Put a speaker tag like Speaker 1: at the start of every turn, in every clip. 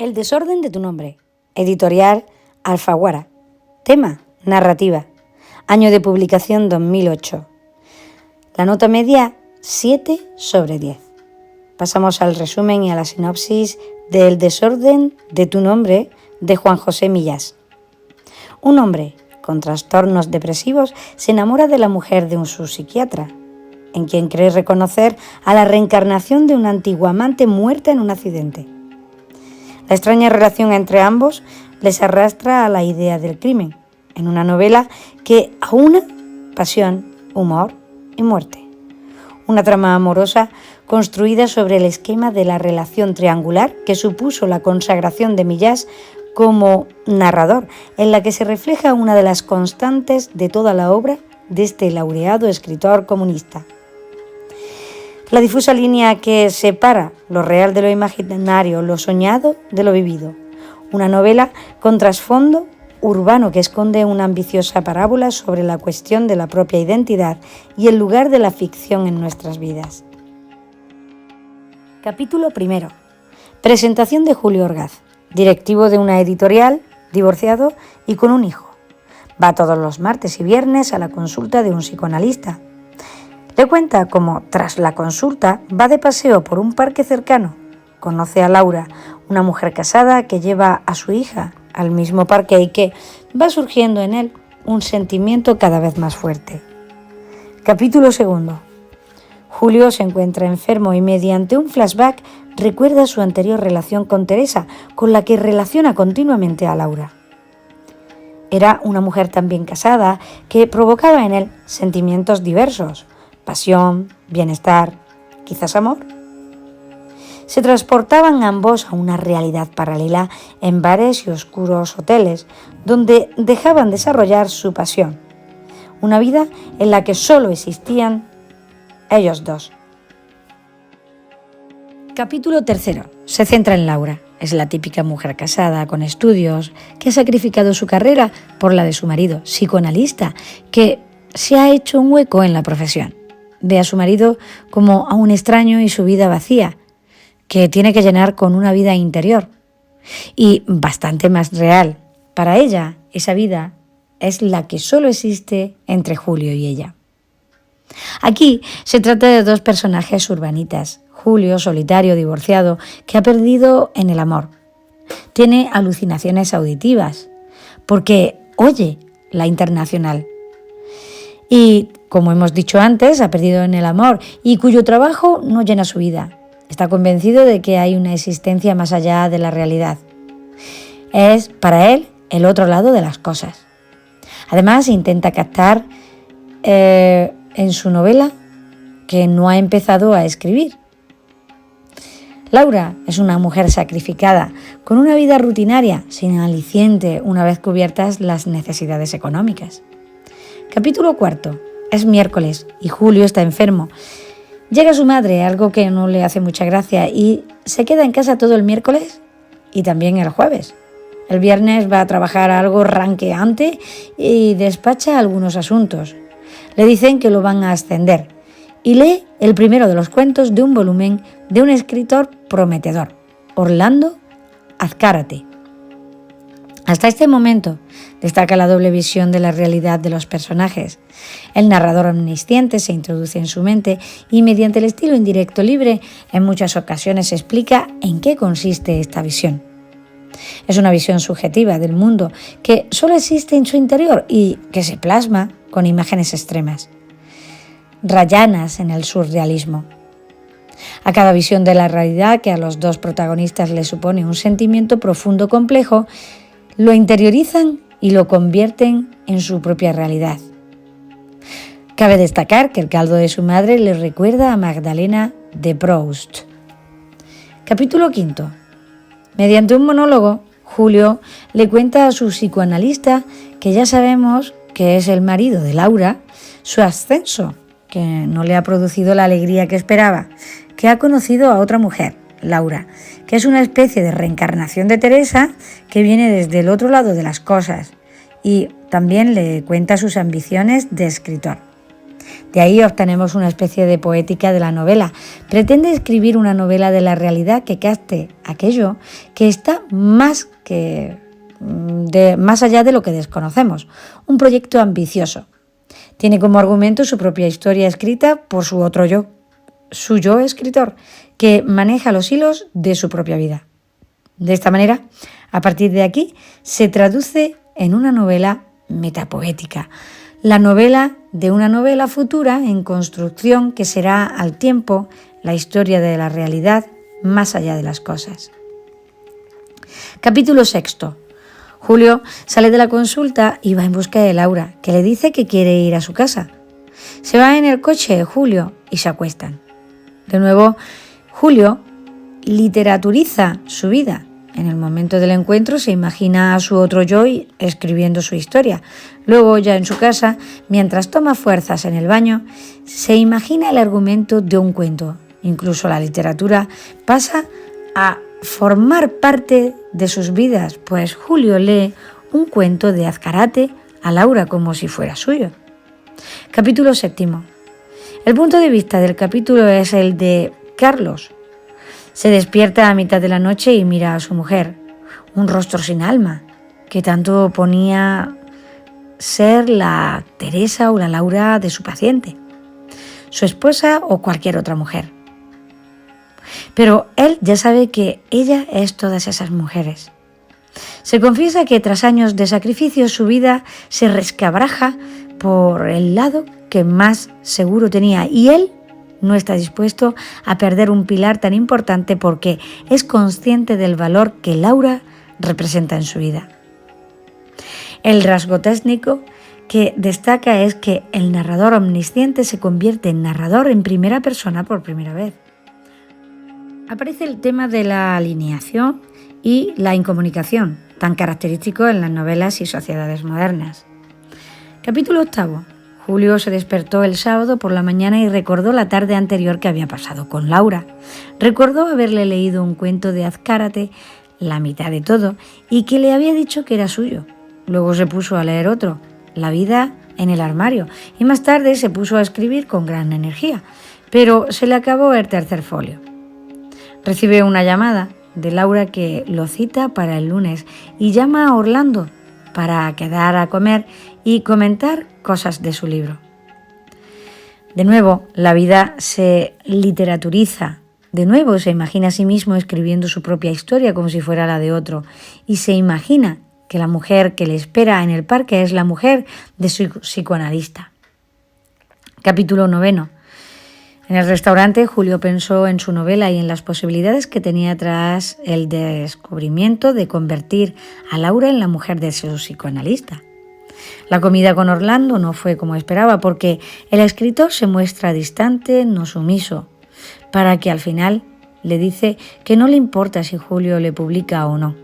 Speaker 1: El desorden de tu nombre. Editorial Alfaguara. Tema: narrativa. Año de publicación 2008. La nota media 7/10. Pasamos al resumen y a la sinopsis de El desorden de tu nombre de Juan José Millás. Un hombre con trastornos depresivos se enamora de la mujer de un subpsiquiatra, en quien cree reconocer a la reencarnación de una antigua amante muerta en un accidente. La extraña relación entre ambos les arrastra a la idea del crimen, en una novela que aúna pasión, humor y muerte. Una trama amorosa construida sobre el esquema de la relación triangular que supuso la consagración de Millás como narrador, en la que se refleja una de las constantes de toda la obra de este laureado escritor comunista. La difusa línea que separa lo real de lo imaginario, lo soñado de lo vivido. Una novela con trasfondo urbano que esconde una ambiciosa parábola sobre la cuestión de la propia identidad y el lugar de la ficción en nuestras vidas. Capítulo 1. Presentación de Julio Orgaz, directivo de una editorial, divorciado y con un hijo. Va todos los martes y viernes a la consulta de un psicoanalista. Le cuenta cómo, tras la consulta, va de paseo por un parque cercano. Conoce a Laura, una mujer casada que lleva a su hija al mismo parque y que va surgiendo en él un sentimiento cada vez más fuerte. Capítulo 2. Julio se encuentra enfermo y mediante un flashback recuerda su anterior relación con Teresa, con la que relaciona continuamente a Laura. Era una mujer también casada que provocaba en él sentimientos diversos: pasión, bienestar, quizás amor. Se transportaban ambos a una realidad paralela en bares y oscuros hoteles, donde dejaban desarrollar su pasión. Una vida en la que solo existían ellos dos. Capítulo 3. Se centra en Laura. Es la típica mujer casada, con estudios, que ha sacrificado su carrera por la de su marido, psicoanalista, que se ha hecho un hueco en la profesión. Ve a su marido como a un extraño y su vida vacía, que tiene que llenar con una vida interior y bastante más real. Para ella, esa vida es la que solo existe entre Julio y ella. Aquí se trata de dos personajes urbanitas. Julio, solitario, divorciado, que ha perdido en el amor. Tiene alucinaciones auditivas, porque oye la internacional. Y, como hemos dicho antes, ha perdido en el amor y cuyo trabajo no llena su vida. Está convencido de que hay una existencia más allá de la realidad. Es, para él, el otro lado de las cosas. Además, intenta captar en su novela que no ha empezado a escribir. Laura es una mujer sacrificada, con una vida rutinaria, sin aliciente, una vez cubiertas las necesidades económicas. Capítulo 4. Es miércoles y Julio está enfermo. Llega su madre, algo que no le hace mucha gracia, y se queda en casa todo el miércoles y también el jueves. El viernes va a trabajar algo ranqueante y despacha algunos asuntos. Le dicen que lo van a ascender y lee el primero de los cuentos de un volumen de un escritor prometedor, Orlando Azcárate. Hasta este momento destaca la doble visión de la realidad de los personajes. El narrador omnisciente se introduce en su mente y mediante el estilo indirecto libre en muchas ocasiones explica en qué consiste esta visión. Es una visión subjetiva del mundo que solo existe en su interior y que se plasma con imágenes extremas, rayanas en el surrealismo. A cada visión de la realidad que a los dos protagonistas les supone un sentimiento profundo complejo, lo interiorizan y lo convierten en su propia realidad. Cabe destacar que el caldo de su madre le recuerda a Magdalena de Proust. Capítulo 5. Mediante un monólogo, Julio le cuenta a su psicoanalista, que ya sabemos que es el marido de Laura, su ascenso, que no le ha producido la alegría que esperaba, que ha conocido a otra mujer, Laura, que es una especie de reencarnación de Teresa que viene desde el otro lado de las cosas, y también le cuenta sus ambiciones de escritor. De ahí obtenemos una especie de poética de la novela. Pretende escribir una novela de la realidad que capte aquello que está más allá de lo que desconocemos. Un proyecto ambicioso. Tiene como argumento su propia historia escrita por su otro yo, su yo escritor, que maneja los hilos de su propia vida. De esta manera, a partir de aquí, se traduce en una novela metapoética, la novela de una novela futura en construcción que será al tiempo la historia de la realidad más allá de las cosas. Capítulo 6. Julio sale de la consulta y va en busca de Laura, que le dice que quiere ir a su casa. Se va en el coche de Julio y se acuestan. De nuevo, Julio literaturiza su vida. En el momento del encuentro se imagina a su otro yo escribiendo su historia. Luego, ya en su casa, mientras toma fuerzas en el baño, se imagina el argumento de un cuento. Incluso la literatura pasa a formar parte de sus vidas, pues Julio lee un cuento de Azcárate a Laura como si fuera suyo. Capítulo 7. El punto de vista del capítulo es el de Carlos. Se despierta a mitad de la noche y mira a su mujer, un rostro sin alma, que tanto ponía ser la Teresa o la Laura de su paciente, su esposa o cualquier otra mujer. Pero él ya sabe que ella es todas esas mujeres. Se confiesa que tras años de sacrificio su vida se resquebraja por el lado que más seguro tenía y él no está dispuesto a perder un pilar tan importante porque es consciente del valor que Laura representa en su vida. El rasgo técnico que destaca es que el narrador omnisciente se convierte en narrador en primera persona por primera vez. Aparece el tema de la alineación y la incomunicación, tan característico en las novelas y sociedades modernas. Capítulo 8. Julio se despertó el sábado por la mañana y recordó la tarde anterior que había pasado con Laura. Recordó haberle leído un cuento de Azcárate, la mitad de todo, y que le había dicho que era suyo. Luego se puso a leer otro, La vida en el armario, y más tarde se puso a escribir con gran energía, pero se le acabó el tercer folio. Recibe una llamada de Laura que lo cita para el lunes y llama a Orlando para quedar a comer y comentar cosas de su libro. De nuevo, la vida se literaturiza. De nuevo, se imagina a sí mismo escribiendo su propia historia como si fuera la de otro y se imagina que la mujer que le espera en el parque es la mujer de su psicoanalista. Capítulo 9. En el restaurante, Julio pensó en su novela y en las posibilidades que tenía tras el descubrimiento de convertir a Laura en la mujer de su psicoanalista. La comida con Orlando no fue como esperaba porque el escritor se muestra distante, no sumiso, para que al final le dice que no le importa si Julio le publica o no.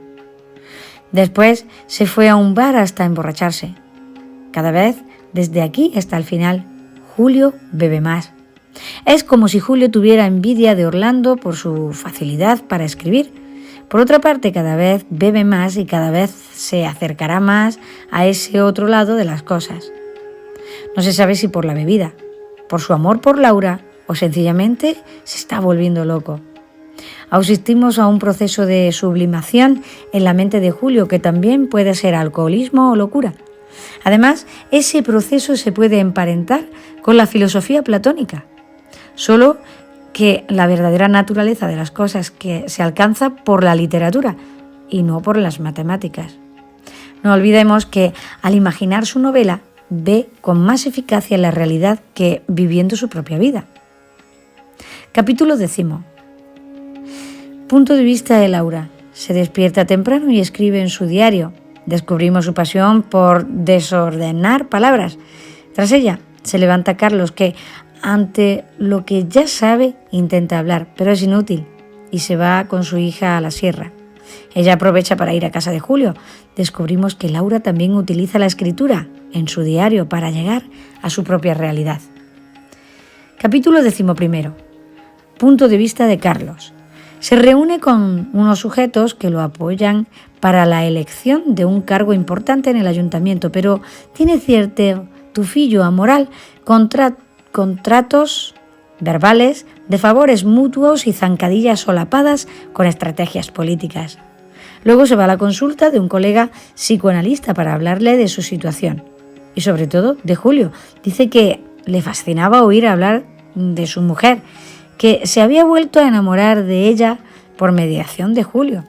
Speaker 1: Después se fue a un bar hasta emborracharse. Cada vez, desde aquí hasta el final, Julio bebe más. Es como si Julio tuviera envidia de Orlando por su facilidad para escribir. Por otra parte, cada vez bebe más y cada vez se acercará más a ese otro lado de las cosas. No se sabe si por la bebida, por su amor por Laura o sencillamente se está volviendo loco. Asistimos a un proceso de sublimación en la mente de Julio que también puede ser alcoholismo o locura. Además, ese proceso se puede emparentar con la filosofía platónica. Solo que la verdadera naturaleza de las cosas que se alcanza por la literatura y no por las matemáticas. No olvidemos que al imaginar su novela ve con más eficacia la realidad que viviendo su propia vida. Capítulo 10. Punto de vista de Laura. Se despierta temprano y escribe en su diario. Descubrimos su pasión por desordenar palabras. Tras ella se levanta Carlos que, ante lo que ya sabe, intenta hablar, pero es inútil y se va con su hija a la sierra. Ella aprovecha para ir a casa de Julio. Descubrimos que Laura también utiliza la escritura en su diario para llegar a su propia realidad. Capítulo 11. Punto de vista de Carlos. Se reúne con unos sujetos que lo apoyan para la elección de un cargo importante en el ayuntamiento, pero tiene cierto tufillo amoral contra contratos verbales de favores mutuos y zancadillas solapadas con estrategias políticas. Luego se va a la consulta de un colega psicoanalista para hablarle de su situación y sobre todo de Julio. Dice que le fascinaba oír hablar de su mujer, que se había vuelto a enamorar de ella por mediación de Julio.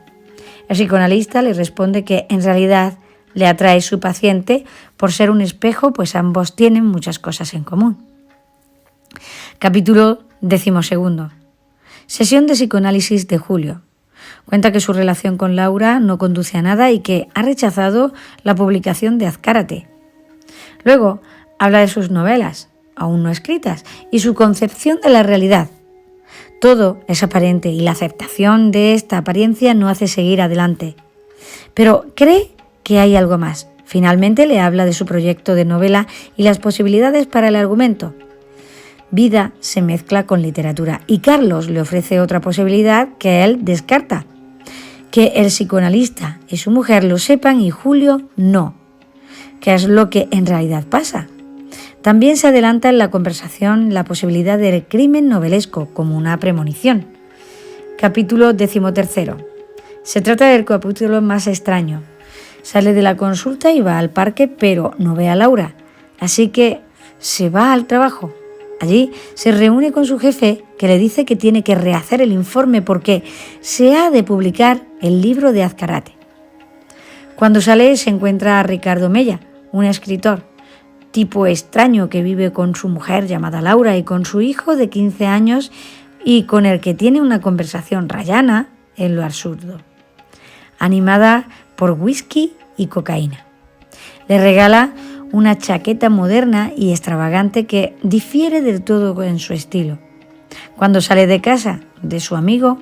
Speaker 1: El psicoanalista le responde que en realidad le atrae su paciente por ser un espejo, pues ambos tienen muchas cosas en común. Capítulo 12. Sesión de psicoanálisis de Julio. Cuenta que su relación con Laura no conduce a nada y que ha rechazado la publicación de Azcárate. Luego habla de sus novelas, aún no escritas, y su concepción de la realidad. Todo es aparente y la aceptación de esta apariencia no hace seguir adelante. Pero cree que hay algo más. Finalmente le habla de su proyecto de novela y las posibilidades para el argumento. Vida se mezcla con literatura y Carlos le ofrece otra posibilidad que él descarta. Que el psicoanalista y su mujer lo sepan y Julio no. ¿Qué es lo que en realidad pasa? También se adelanta en la conversación la posibilidad del crimen novelesco como una premonición. Capítulo 13. Se trata del capítulo más extraño. Sale de la consulta y va al parque, pero no ve a Laura, así que se va al trabajo. Allí se reúne con su jefe, que le dice que tiene que rehacer el informe porque se ha de publicar el libro de Azcárate. Cuando sale se encuentra a Ricardo Mella, un escritor, tipo extraño que vive con su mujer llamada Laura y con su hijo de 15 años y con el que tiene una conversación rayana en lo absurdo, animada por whisky y cocaína. Le regala una chaqueta moderna y extravagante que difiere del todo en su estilo. Cuando sale de casa de su amigo,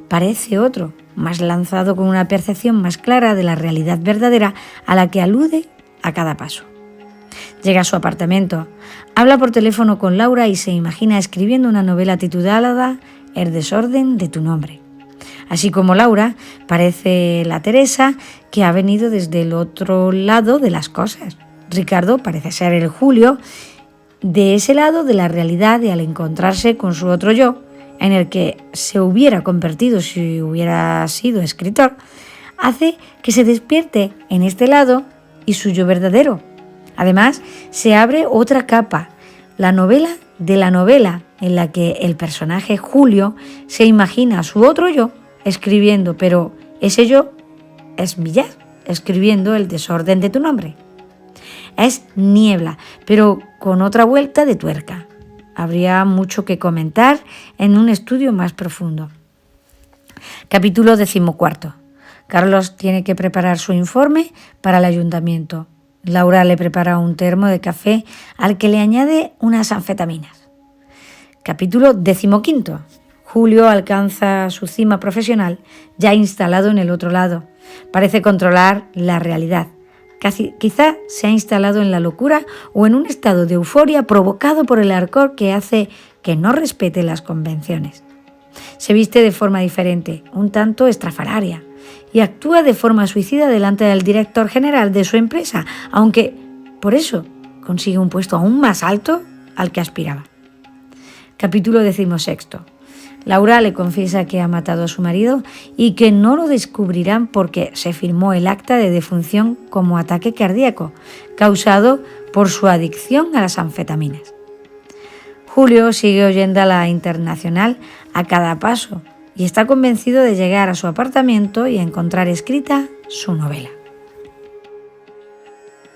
Speaker 1: parece otro, más lanzado con una percepción más clara de la realidad verdadera a la que alude a cada paso. Llega a su apartamento, habla por teléfono con Laura y se imagina escribiendo una novela titulada El desorden de tu nombre. Así como Laura, parece la Teresa que ha venido desde el otro lado de las cosas. Ricardo parece ser el Julio de ese lado de la realidad y al encontrarse con su otro yo, en el que se hubiera convertido si hubiera sido escritor, hace que se despierte en este lado y su yo verdadero. Además, se abre otra capa, la novela de la novela, en la que el personaje Julio se imagina a su otro yo escribiendo, pero ese yo es Millar, escribiendo El desorden de tu nombre. Es Niebla, pero con otra vuelta de tuerca. Habría mucho que comentar en un estudio más profundo. Capítulo 14. Carlos tiene que preparar su informe para el ayuntamiento. Laura le prepara un termo de café al que le añade unas anfetaminas. Capítulo 15. Julio alcanza su cima profesional ya instalado en el otro lado. Parece controlar la realidad. Quizá se ha instalado en la locura o en un estado de euforia provocado por el alcohol que hace que no respete las convenciones. Se viste de forma diferente, un tanto estrafalaria, y actúa de forma suicida delante del director general de su empresa, aunque por eso consigue un puesto aún más alto al que aspiraba. Capítulo 16. Laura le confiesa que ha matado a su marido y que no lo descubrirán porque se firmó el acta de defunción como ataque cardíaco, causado por su adicción a las anfetaminas. Julio sigue oyendo a la Internacional a cada paso y está convencido de llegar a su apartamento y encontrar escrita su novela.